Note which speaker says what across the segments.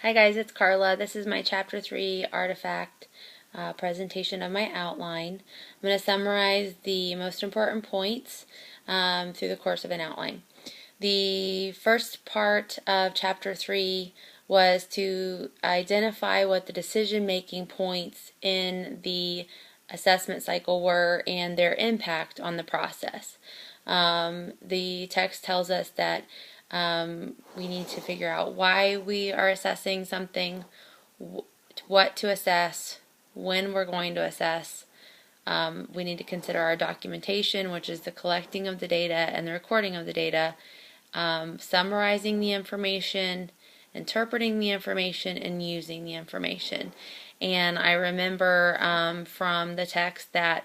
Speaker 1: Hi guys, it's Carla. This is my Chapter 3 artifact presentation of my outline. I'm going to summarize the most important points through the course of an outline. The first part of Chapter 3 was to identify what the decision-making points in the assessment cycle were and their impact on the process. The text tells us that we need to figure out why we are assessing something, what to assess, when we're going to assess. We need to consider our documentation, which is the collecting of the data and the recording of the data, summarizing the information, interpreting the information, and using the information. And I remember from the text that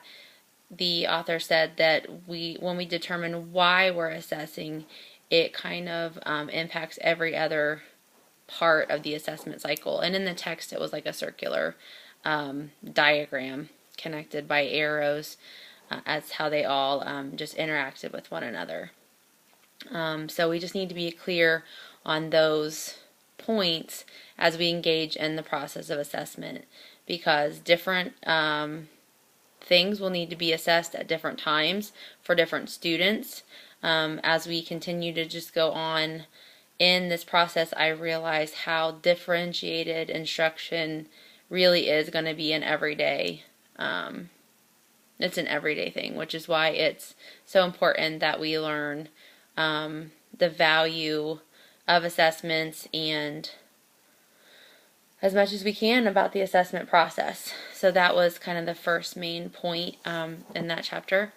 Speaker 1: the author said that when we determine why we're assessing, it kind of impacts every other part of the assessment cycle. And in the text, it was like a circular diagram connected by arrows as how they all just interacted with one another. So we just need to be clear on those points as we engage in the process of assessment, because different things will need to be assessed at different times for different students. As we continue to just go on in this process, I realize how differentiated instruction really is going to be an everyday. It's an everyday thing, which is why it's so important that we learn the value of assessments and as much as we can about the assessment process. So that was kind of the first main point in that chapter.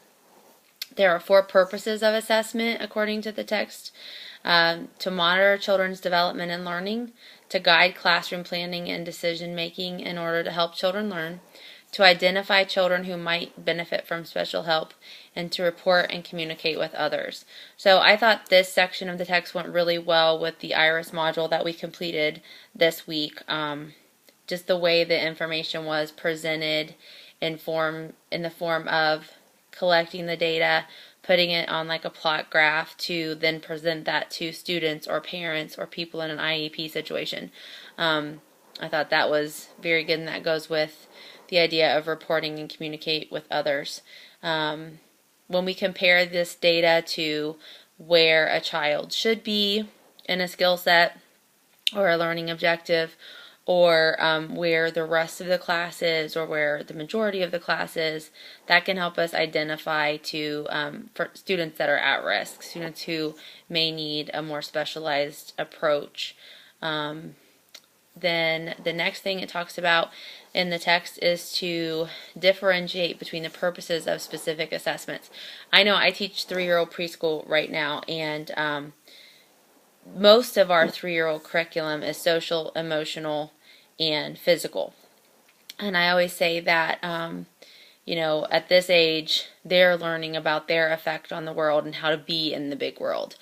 Speaker 1: There are 4 purposes of assessment according to the text: to monitor children's development and learning, to guide classroom planning and decision making in order to help children learn, to identify children who might benefit from special help, and to report and communicate with others. So I thought this section of the text went really well with the IRIS module that we completed this week. Just the way the information was presented in the form of collecting the data, putting it on like a plot graph to then present that to students or parents or people in an IEP situation. I thought that was very good, and that goes with the idea of reporting and communicate with others. When we compare this data to where a child should be in a skill set or a learning objective, or where the rest of the class is, or where the majority of the class is, that can help us identify for students that are at risk, students who may need a more specialized approach. Then the next thing it talks about in the text is to differentiate between the purposes of specific assessments. I know I teach 3-year-old preschool right now, and most of our 3-year-old curriculum is social, emotional, and physical. And I always say that, at this age, they're learning about their effect on the world and how to be in the big world.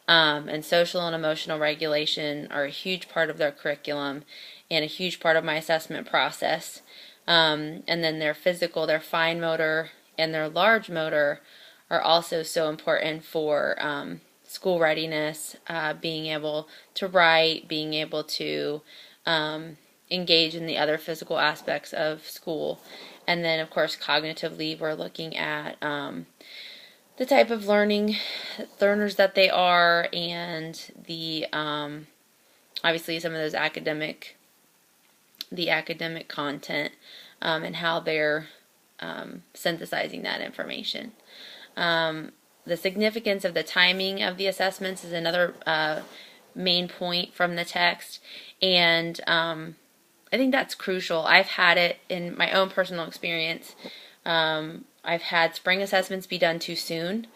Speaker 1: And social and emotional regulation are a huge part of their curriculum and a huge part of my assessment process. And then their physical, their fine motor, and their large motor are also so important for school readiness, being able to write, being able to engage in the other physical aspects of school. And then, of course, cognitively, we're looking at the type of learners that they are, and the obviously some of those academic content, and how they're synthesizing that information. The significance of the timing of the assessments is another main point from the text, and I think that's crucial. I've had it in my own personal experience. I've had spring assessments be done too soon.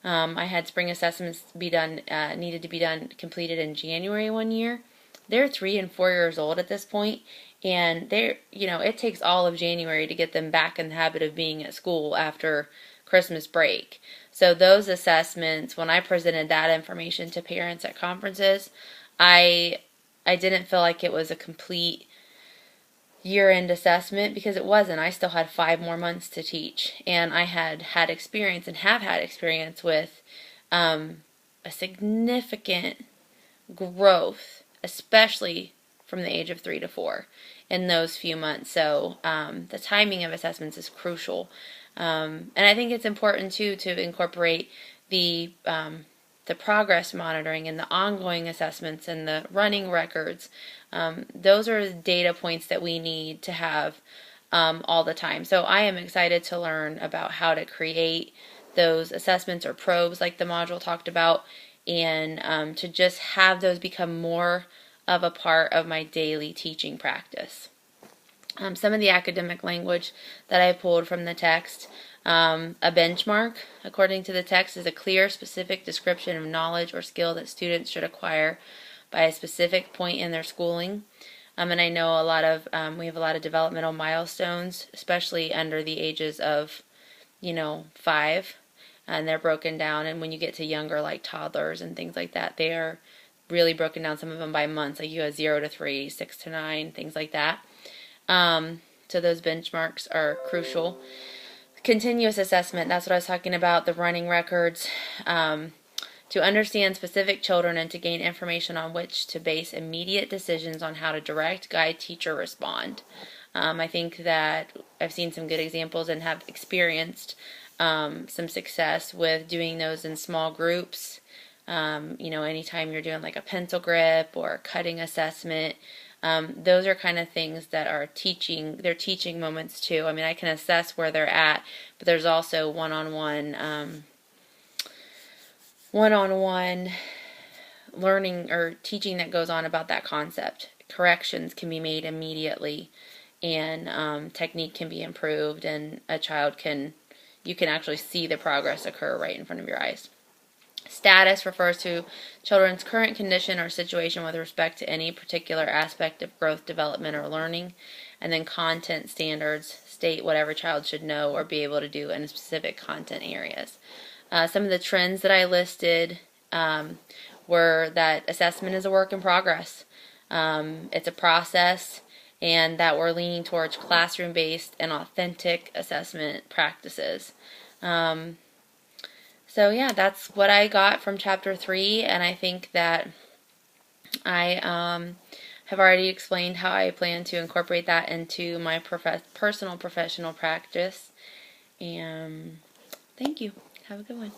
Speaker 1: I had spring assessments needed to be completed in January one year. They're 3 and 4 years old at this point, and it takes all of January to get them back in the habit of being at school after Christmas break. So those assessments, when I presented that information to parents at conferences, I didn't feel like it was a complete year-end assessment, because it wasn't. I still had 5 more months to teach, and I had experience and have had experience with a significant growth, especially from the age of 3 to 4 in those few months. So the timing of assessments is crucial. And I think it's important too to incorporate the progress monitoring and the ongoing assessments and the running records. Those are the data points that we need to have all the time. So I am excited to learn about how to create those assessments or probes like the module talked about, and to just have those become more of a part of my daily teaching practice. Some of the academic language that I pulled from the text. A benchmark, according to the text, is a clear, specific description of knowledge or skill that students should acquire by a specific point in their schooling. And I know we have a lot of developmental milestones, especially under the ages of, 5, and they're broken down. And when you get to younger, like toddlers and things like that, they are really broken down, some of them by months, like you have 0 to 3, 6 to 9, things like that. So those benchmarks are crucial. Continuous assessment, that's what I was talking about, the running records, to understand specific children and to gain information on which to base immediate decisions on how to direct, guide, teach, or respond. I think that I've seen some good examples and have experienced some success with doing those in small groups. Anytime you're doing like a pencil grip or a cutting assessment, those are kind of things that are they're teaching moments too. I mean, I can assess where they're at, but there's also one-on-one learning or teaching that goes on about that concept. Corrections can be made immediately, and technique can be improved, and you can actually see the progress occur right in front of your eyes. Status refers to children's current condition or situation with respect to any particular aspect of growth, development, or learning. And then content standards state whatever child should know or be able to do in specific content areas. Some of the trends that I listed were that assessment is a work in progress. It's a process, and that we're leaning towards classroom-based and authentic assessment practices. So yeah, that's what I got from Chapter 3, and I think that I have already explained how I plan to incorporate that into my personal professional practice. And thank you. Have a good one.